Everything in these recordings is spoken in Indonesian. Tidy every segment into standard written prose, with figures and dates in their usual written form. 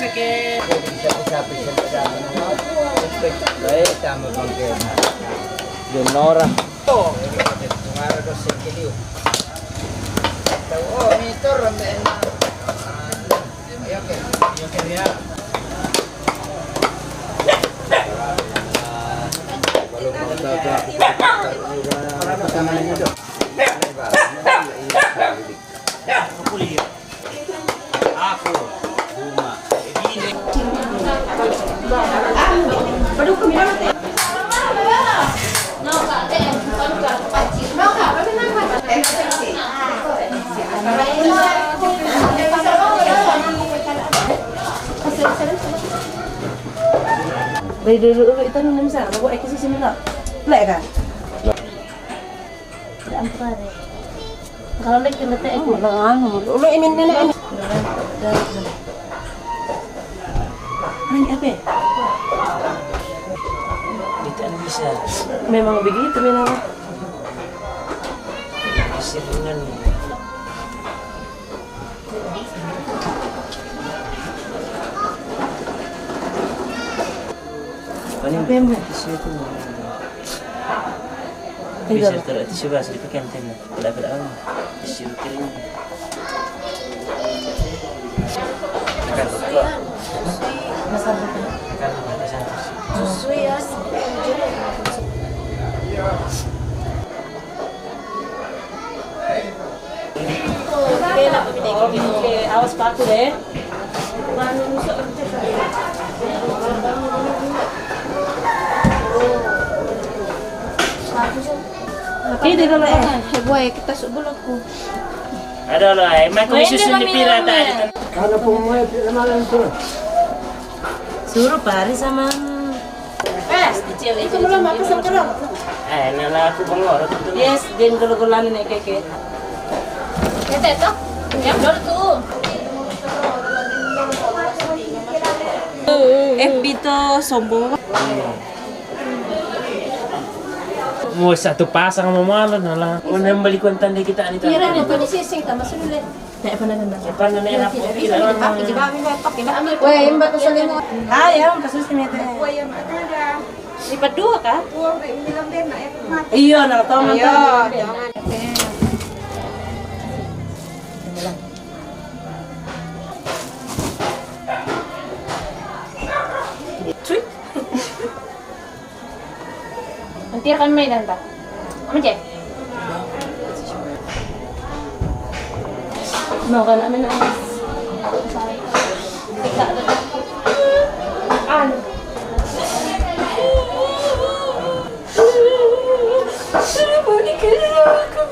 sakit. Bisa baik sama bangkit. Donora. Oh, kemarin dosen keliu. Tahu oh ini turun deh. Oke. Oke ya. Belum ada apa namanya dok? Aku lihat. Aku rumah. Ini. Aduh, kemana teh? Beli dulu itu nih misalnya, aku eksis sini lah, lek kan? Kalau lek kita teh, lu ini nenek ini. Ini apa? Tidak bisa. Memang begitu memang. Sirungan. Paling Pembe. itu. Tidak. Bisa terus coba sedikit kantin. Ada isi kering. Kan kok. Masa berapa? Kan bisa. Oke, awas paku deh. Ini dulu Boy, kita sebelumku. Ada lah, emang kau susun di pirata ada. Kalau pemain malam tu. suruh Pari sama Itu belum apa sekarang? Nala aku bangor tu. yes, din gulo-gulan ni keke. Ito, ito. Yang dulu tuh. FB to sombong. Mau satu pasang mau malam nala. Unang balik kontan di kita ni. Kira nih tuh disising sama sulit. Nek pa na ganda. Depan na enak po kita. Pakai jebak, pakai ambil. Weh, mbak to saling. Ayaw, kasus ni ate. Lipat dua kah? Iya, nak tahu man. Jangan. Cuy. Nanti akan main nanti. Kamu cek. Mau kan amin na. An. Mau dikira aku.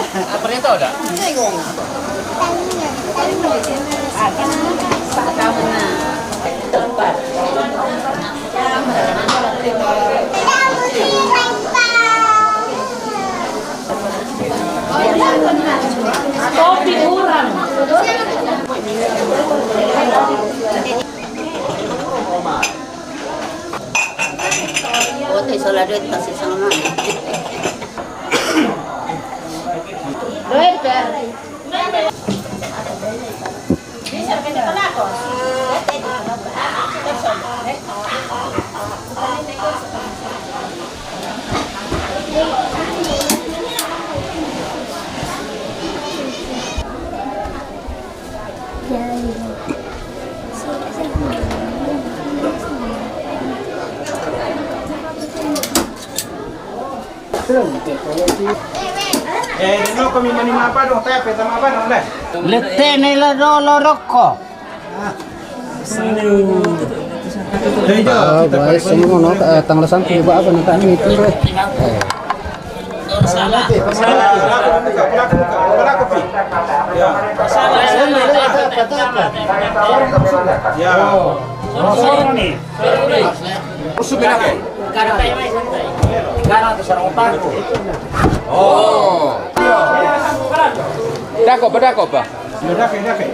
Apa ni tahu tak? Kopi kurang. Oh, teh solado kasih sama. Doer per. no kami manima apa dong, tepe sama apa dong deh. Lete nila dolo rokko. Guys, ini ngono tanglasan tiba apa nanti ini itu. Salah. Dako ba? Dake.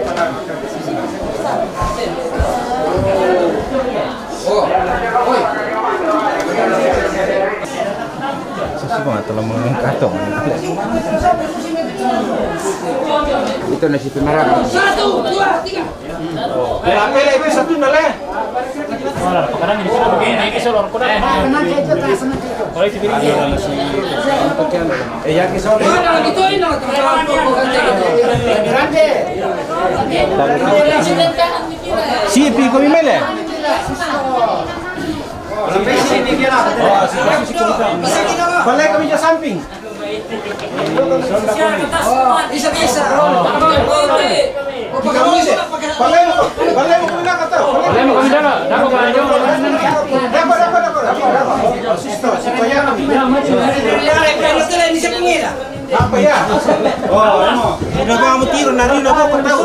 Sisi mga telah mengangkatong. Itu nasi pemerang. 1, 2, 3. Berapa itu satu nala? Sekarang ini sudah begini, ini sudah kurang. Kalau itu begini. Ya que son. Sí, pico mi mele. Balai kami je samping. Bisa. Balai mo kami nakata. Boleh mau kami dah, dah mau kami dah. Dako. Sisto, supaya kami. Apa ya? Oh, ano. Udah kamu tiro nari udah kau tahu.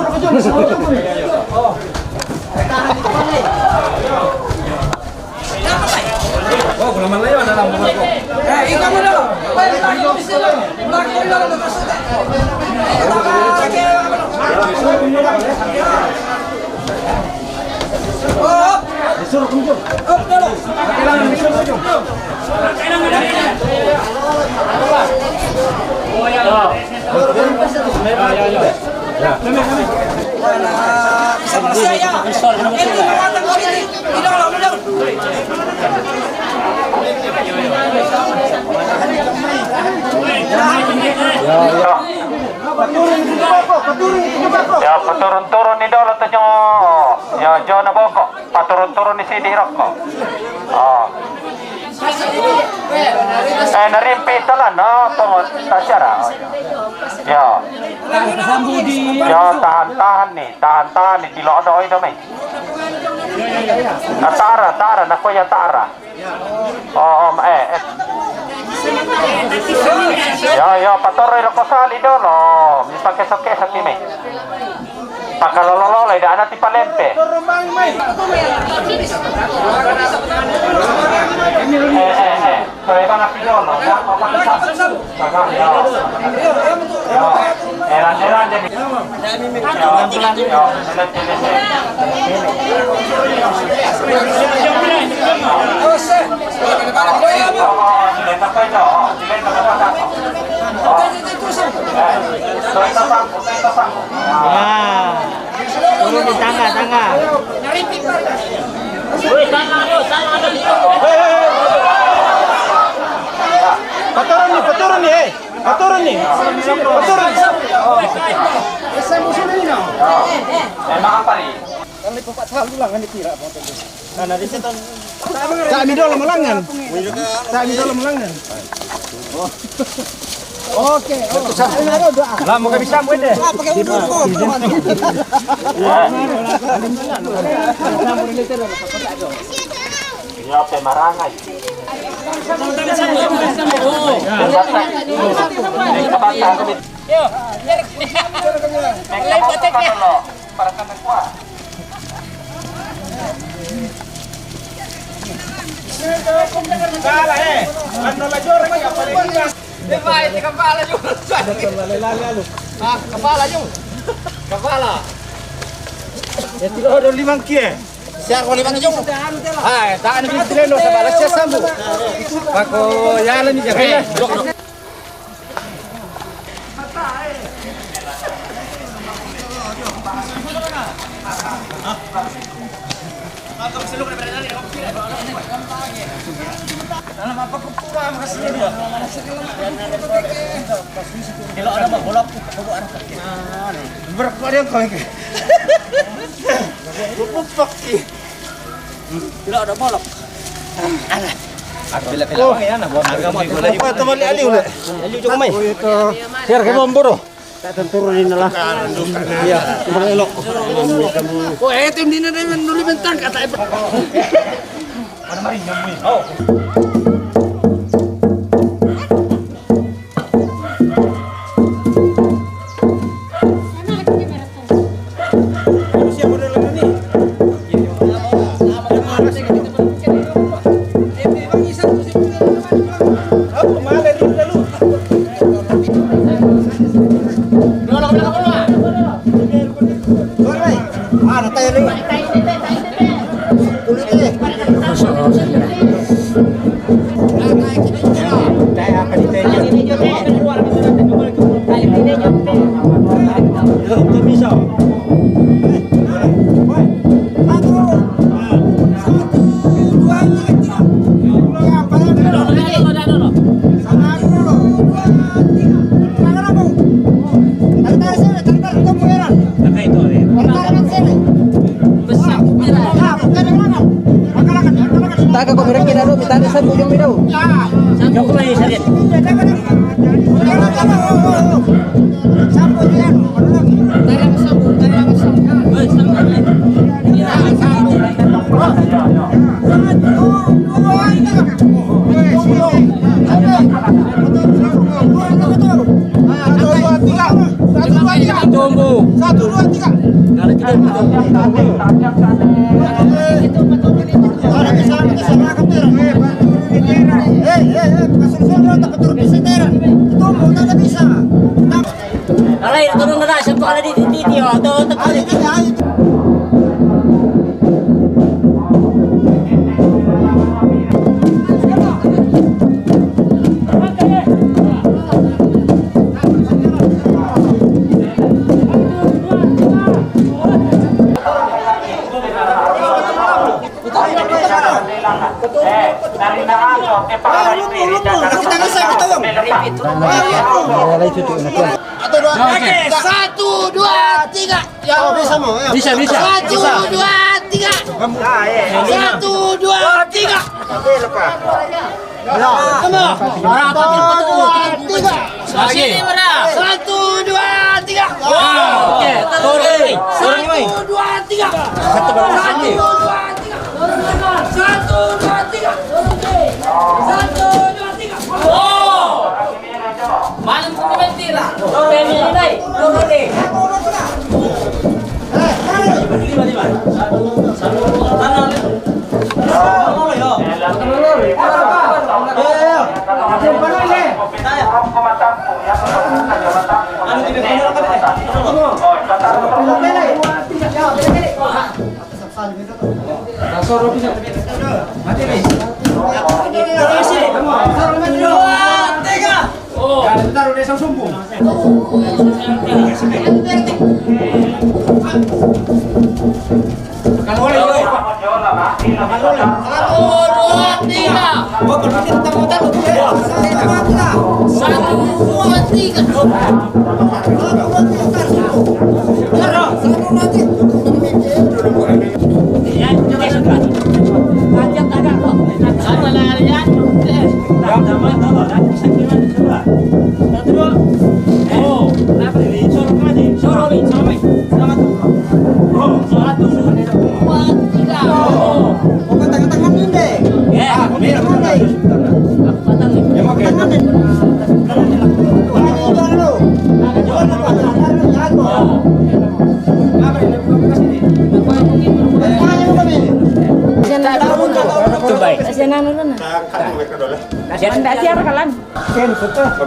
Oh, kalau mana ya dalam buku. Ikaw mo na. Disuruh kunjung. Kailangan disuruh kunjung. Ya paturun-turun ni dolo to nyo. Ya jo na boko. Paturun-turun ni sini rokok. Oh. Narimpi talan no tungot tasyara. Ya. Ya tahan-tahan nih tilo ada oi domai. Tara na kuya tara. Oh, Ya, patoroy ko sali dolo. Mi pakesoke sa kimi. Pakalololo ida ana ti palempe. Soy bang apidolo, ya papakisa. Saga ya. Eran de. Turun di tangga. Woi, tangan ada di. Paturun nih. Emang apa nih? Kami dalam melangan. Oke. Lah mau kami sambut deh. Ya pemarangai. Siya ko limang yung. Ay, daan ni Treno sa balas siya sambu. Ako yalan ni Jake. Berapa dia kau ini? Tidak ada bolok. Siar ke bomboro. Tak tenturunin lah. Iya, kurang elok. Oh, tim dina nuli bentang kata. Tak kau mereka kira dulu, minta ada sabu yang minum. Yang kau lagi sakit. Alay, turun na na. Siyempre ka na dito. Satu, dua, tiga. Bisa. Satu, dua, tiga. Satu, dua, tiga. Satu, dua, tiga. Malam kami mentira. Pemi ini, turun deh. Taruh desa sumbung.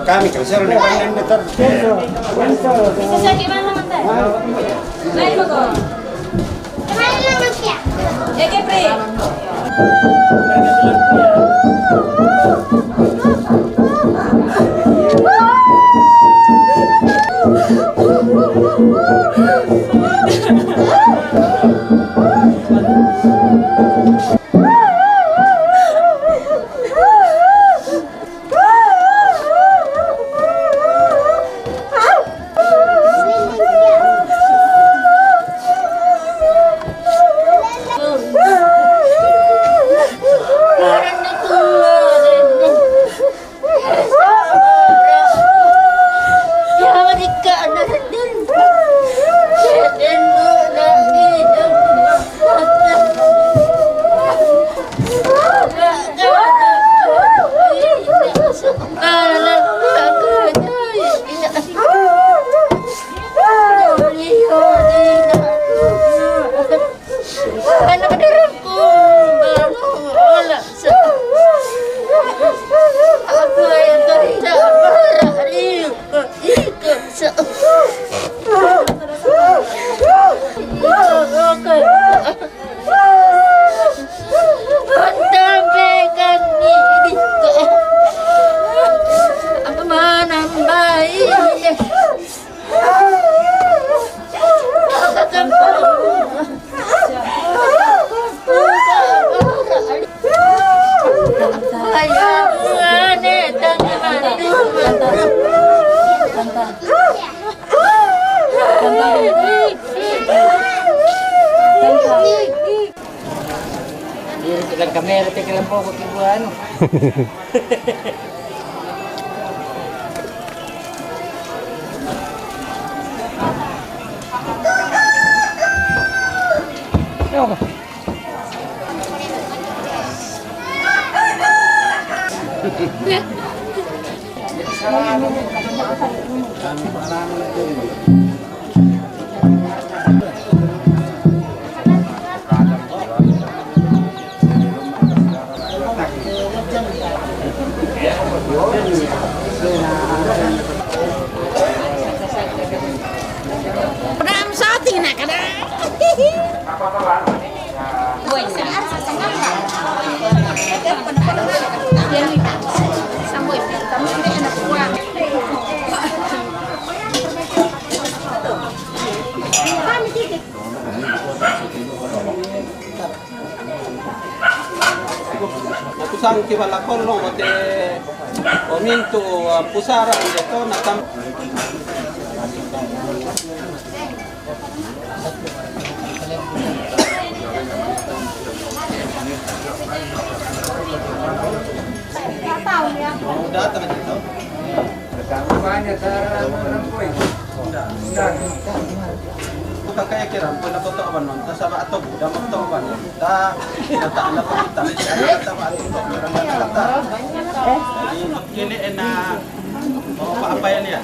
Kami kerja di mana meter. Bisa saya gimana mantan? Lain mo ko. Kemarin naman siya. Kepre. Pegang kamera pegang po kibuan. Kadang sate na kadang. Buat saya sampai kamu ini anak buah. Kami titik. Pusang kibalakol no ote ominto pusara dito natam datang dito. Banyak cara menempuh. Bukan kayak kira pun aku tahu apa non, tak sama atau udah mau tahu apa non, tak tak ada kita, tak apa atau orang kata. Jadi ini enak, mau apa ya?